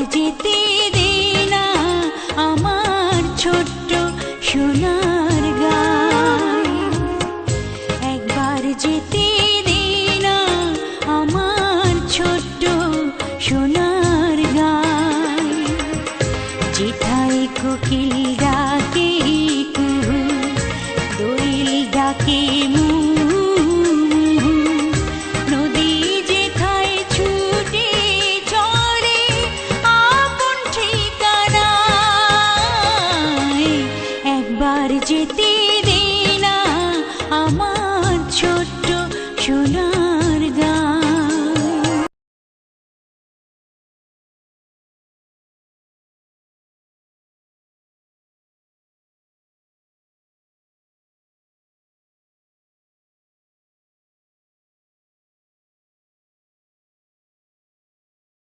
যেতে দে না আমার ছোট্ট সোনার গাঁয়ে, একবার যেতে দে না আমার ছোট্ট সোনার গাঁয়ে। যেথায় কোকিল